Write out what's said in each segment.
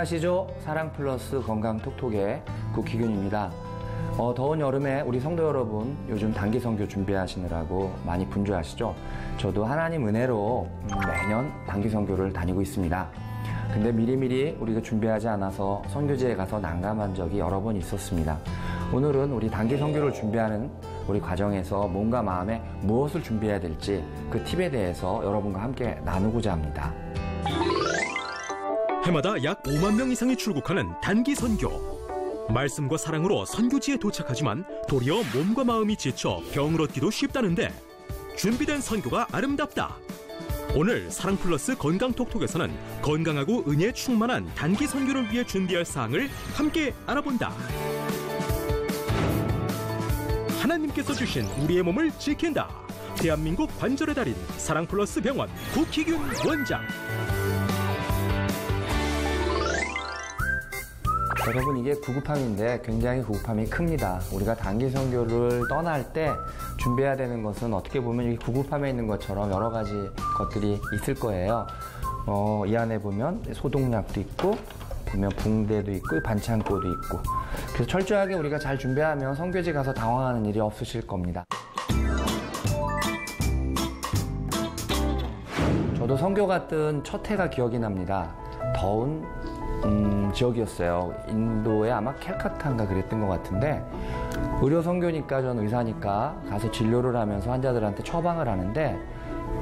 안녕하시죠. 사랑 플러스 건강 톡톡의 국희균입니다. 더운 여름에 우리 성도 여러분 요즘 단기 선교 준비하시느라고 많이 분주하시죠? 저도 하나님 은혜로 매년 단기 선교를 다니고 있습니다. 근데 미리미리 우리가 준비하지 않아서 선교지에 가서 난감한 적이 여러 번 있었습니다. 오늘은 우리 단기 선교를 준비하는 우리 과정에서 몸과 마음에 무엇을 준비해야 될지 그 팁에 대해서 여러분과 함께 나누고자 합니다. 해마다 약 5만 명 이상이 출국하는 단기 선교. 말씀과 사랑으로 선교지에 도착하지만 도리어 몸과 마음이 지쳐 병을 얻기도 쉽다는데 준비된 선교가 아름답다. 오늘 사랑 플러스 건강 톡톡에서는 건강하고 은혜에 충만한 단기 선교를 위해 준비할 사항을 함께 알아본다. 하나님께서 주신 우리의 몸을 지킨다. 대한민국 관절의 달인 사랑 플러스 병원 국희균 원장. 여러분, 이게 구급함인데 굉장히 구급함이 큽니다. 우리가 단기 선교를 떠날 때 준비해야 되는 것은 어떻게 보면 이 구급함에 있는 것처럼 여러 가지 것들이 있을 거예요. 이 안에 보면 소독약도 있고, 보면 붕대도 있고, 반창고도 있고. 그래서 철저하게 우리가 잘 준비하면 선교지 가서 당황하는 일이 없으실 겁니다. 저도 선교 갔던 첫 해가 기억이 납니다. 더운 지역이었어요. 인도에 아마 캘카타인가 그랬던 것 같은데, 의료 선교니까 전 의사니까 가서 진료를 하면서 환자들한테 처방을 하는데,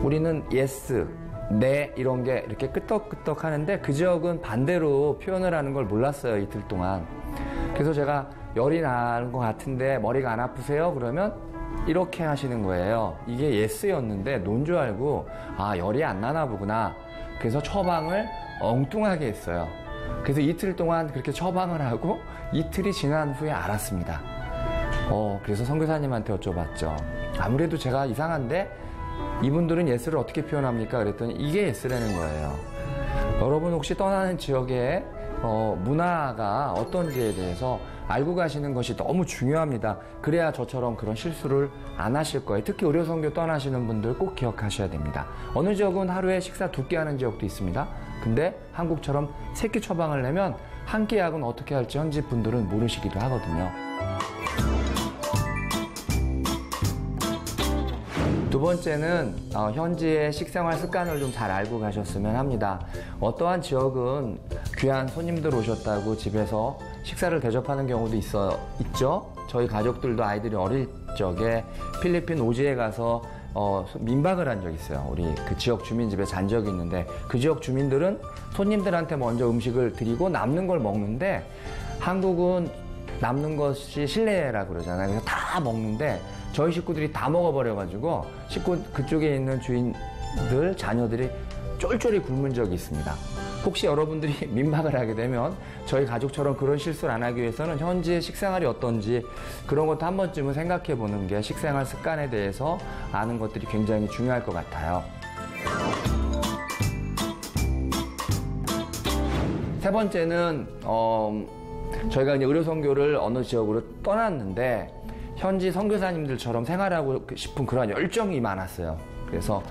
우리는 예스, 네 이런 게 이렇게 끄떡끄떡 하는데 그 지역은 반대로 표현을 하는 걸 몰랐어요, 이틀 동안. 그래서 제가 열이 나는 것 같은데 머리가 안 아프세요? 그러면 이렇게 하시는 거예요. 이게 예스였는데 논 줄 알고 열이 안 나나 보구나. 그래서 처방을 엉뚱하게 했어요. 그래서 이틀 동안 그렇게 처방을 하고 이틀이 지난 후에 알았습니다. 그래서 선교사님한테 여쭤봤죠. 아무래도 제가 이상한데 이분들은 예스를 어떻게 표현합니까? 그랬더니 이게 예스라는 거예요. 여러분 혹시 떠나는 지역의 문화가 어떤지에 대해서 알고 가시는 것이 너무 중요합니다. 그래야 저처럼 그런 실수를 안 하실 거예요. 특히 의료 선교 떠나시는 분들 꼭 기억하셔야 됩니다. 어느 지역은 하루에 식사 2끼 하는 지역도 있습니다. 근데 한국처럼 3끼 처방을 내면 한 끼 약은 어떻게 할지 현지 분들은 모르시기도 하거든요. 두 번째는 현지의 식생활 습관을 좀 잘 알고 가셨으면 합니다. 어떠한 지역은 귀한 손님들 오셨다고 집에서 식사를 대접하는 경우도 있죠. 저희 가족들도 아이들이 어릴 적에 필리핀 오지에 가서 민박을 한 적이 있어요. 우리 그 지역 주민 집에 잔 적이 있는데, 그 지역 주민들은 손님들한테 먼저 음식을 드리고 남는 걸 먹는데, 한국은 남는 것이 실례라 그러잖아요. 그래서 다 먹는데 저희 식구들이 다 먹어버려가지고 그쪽에 있는 주인들 자녀들이 쫄쫄이 굶은 적이 있습니다. 혹시 여러분들이 민박을 하게 되면 저희 가족처럼 그런 실수를 안 하기 위해서는 현지의 식생활이 어떤지 그런 것도 한 번쯤은 생각해 보는 게 식생활 습관에 대해서 아는 것들이 굉장히 중요할 것 같아요. 세 번째는 저희가 이제 의료 선교를 어느 지역으로 떠났는데 현지 선교사님들처럼 생활하고 싶은 그런 열정이 많았어요. 그래서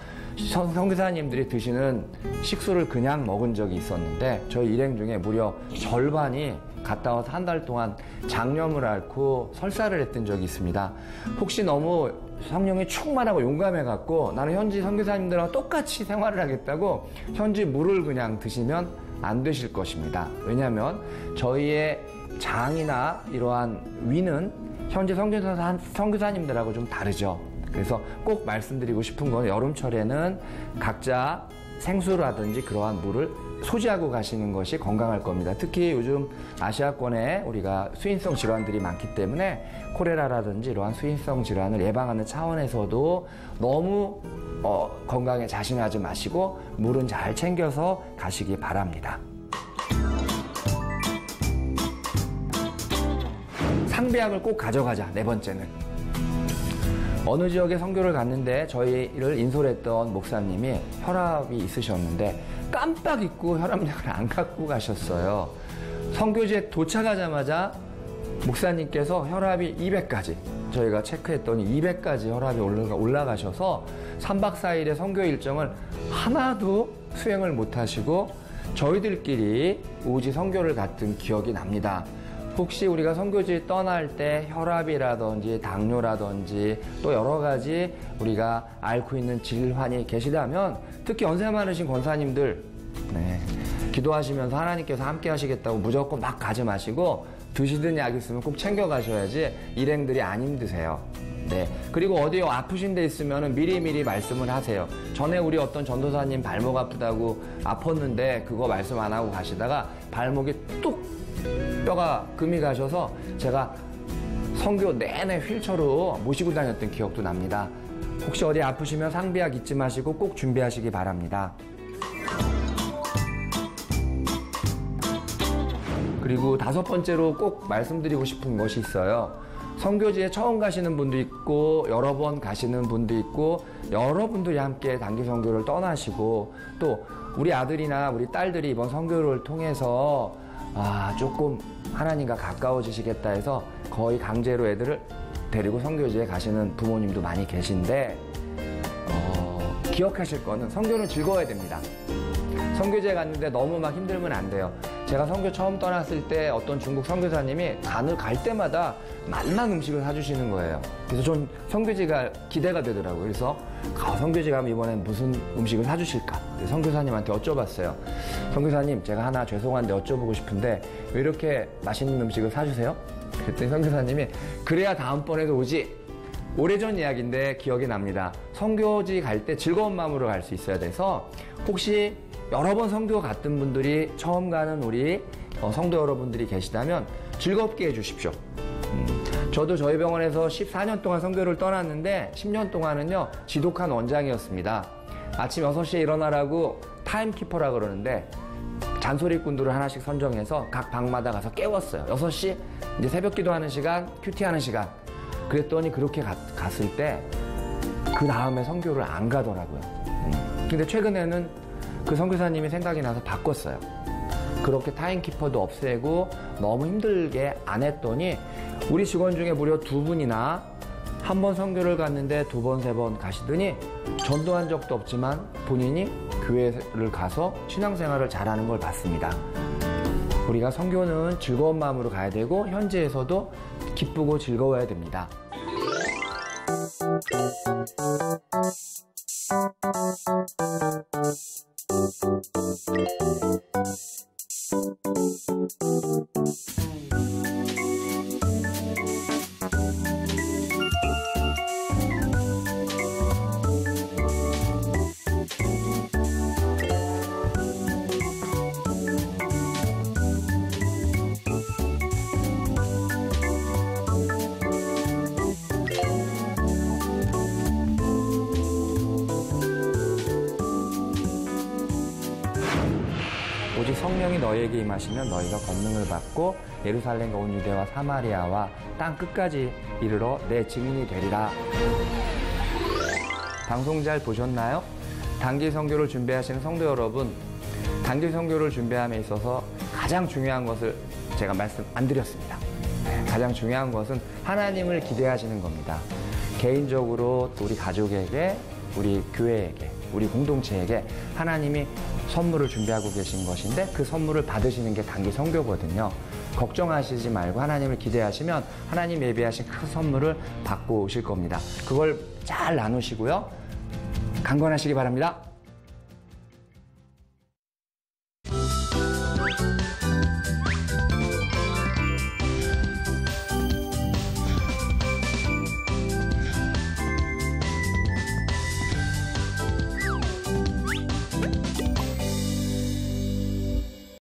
선교사님들이 드시는 식수를 그냥 먹은 적이 있었는데 저희 일행 중에 무려 절반이 갔다 와서 한 달 동안 장염을 앓고 설사를 했던 적이 있습니다. 혹시 너무 성령이 충만하고 용감해갖고 나는 현지 선교사님들하고 똑같이 생활을 하겠다고 현지 물을 그냥 드시면 안 되실 것입니다. 왜냐하면 저희의 장이나 이러한 위는 현지 선교사님들하고 좀 다르죠. 그래서 꼭 말씀드리고 싶은 건 여름철에는 각자 생수라든지 그러한 물을 소지하고 가시는 것이 건강할 겁니다. 특히 요즘 아시아권에 우리가 수인성 질환들이 많기 때문에 콜레라라든지 이러한 수인성 질환을 예방하는 차원에서도 너무 건강에 자신하지 마시고 물은 잘 챙겨서 가시기 바랍니다. 상비약을 꼭 가져가자. 네 번째는 어느 지역에 선교를 갔는데 저희를 인솔했던 목사님이 혈압이 있으셨는데 깜빡 잊고 혈압약을 안 갖고 가셨어요. 선교지에 도착하자마자 목사님께서 혈압이 200까지, 저희가 체크했더니 200까지 혈압이 올라가셔서 3박 4일의 선교 일정을 하나도 수행을 못 하시고 저희들끼리 오지 선교를 갔던 기억이 납니다. 혹시 우리가 선교지 떠날 때 혈압이라든지 당뇨라든지 또 여러 가지 우리가 앓고 있는 질환이 계시다면 특히 연세 많으신 권사님들 기도하시면서 하나님께서 함께 하시겠다고 무조건 막 가지 마시고 드시던 약 있으면 꼭 챙겨 가셔야지 일행들이 안 힘드세요. 그리고 어디 아프신 데 있으면 미리미리 말씀을 하세요. 전에 우리 어떤 전도사님 발목 아프다고 아팠는데 그거 말씀 안 하고 가시다가 발목이 뚝 뼈가 금이 가셔서 제가 선교 내내 휠체어로 모시고 다녔던 기억도 납니다. 혹시 어디 아프시면 상비약 잊지 마시고 꼭 준비하시기 바랍니다. 그리고 5번째로 꼭 말씀드리고 싶은 것이 있어요. 선교지에 처음 가시는 분도 있고 여러 번 가시는 분도 있고 여러분들이 함께 단기 선교를 떠나시고 또 우리 아들이나 우리 딸들이 이번 선교를 통해서 조금 하나님과 가까워지시겠다 해서 거의 강제로 애들을 데리고 선교지에 가시는 부모님도 많이 계신데 기억하실 거는 선교는 즐거워야 됩니다. 선교지에 갔는데 너무 막 힘들면 안 돼요. 제가 선교 처음 떠났을 때 어떤 중국 선교사님이 간을 갈 때마다 맛난 음식을 사주시는 거예요. 그래서 전 선교지가 기대가 되더라고요. 그래서 선교지 가면 이번엔 무슨 음식을 사주실까? 선교사님한테 여쭤봤어요. 선교사님, 제가 하나 죄송한데 여쭤보고 싶은데 왜 이렇게 맛있는 음식을 사주세요? 그랬더니 선교사님이 그래야 다음번에도 오지. 오래전 이야기인데 기억이 납니다. 선교지 갈 때 즐거운 마음으로 갈 수 있어야 돼서 혹시 여러 번 선교 갔던 분들이 처음 가는 우리 성도 여러분들이 계시다면 즐겁게 해주십시오. 저도 저희 병원에서 14년 동안 선교를 떠났는데 10년 동안은요 지독한 원장이었습니다. 아침 6시에 일어나라고 타임키퍼라 그러는데 잔소리꾼들을 하나씩 선정해서 각 방마다 가서 깨웠어요. 6시 이제 새벽 기도하는 시간, 큐티하는 시간. 그랬더니 그렇게 갔을 때 그 다음에 선교를 안 가더라고요. 근데 최근에는 그 선교사님이 생각이 나서 바꿨어요. 그렇게 타임키퍼도 없애고 너무 힘들게 안 했더니 우리 직원 중에 무려 2분이나 한 번 선교를 갔는데 2번, 3번 가시더니 전도한 적도 없지만 본인이 교회를 가서 신앙생활을 잘하는 걸 봤습니다. 우리가 선교는 즐거운 마음으로 가야 되고 현지에서도 기쁘고 즐거워야 됩니다. 오직 성령이 너희에게 임하시면 너희가 권능을 받고 예루살렘과 온 유대와 사마리아와 땅 끝까지 이르러 내 증인이 되리라. 방송 잘 보셨나요? 단기 선교를 준비하시는 성도 여러분, 단기 선교를 준비함에 있어서 가장 중요한 것을 제가 말씀 안 드렸습니다. 가장 중요한 것은 하나님을 기대하시는 겁니다. 개인적으로 우리 가족에게, 우리 교회에게, 우리 공동체에게 하나님이 선물을 준비하고 계신 것인데 그 선물을 받으시는 게 단기 선교거든요. 걱정하시지 말고 하나님을 기대하시면 하나님 예비하신 큰 선물을 받고 오실 겁니다. 그걸 잘 나누시고요. 강건하시기 바랍니다.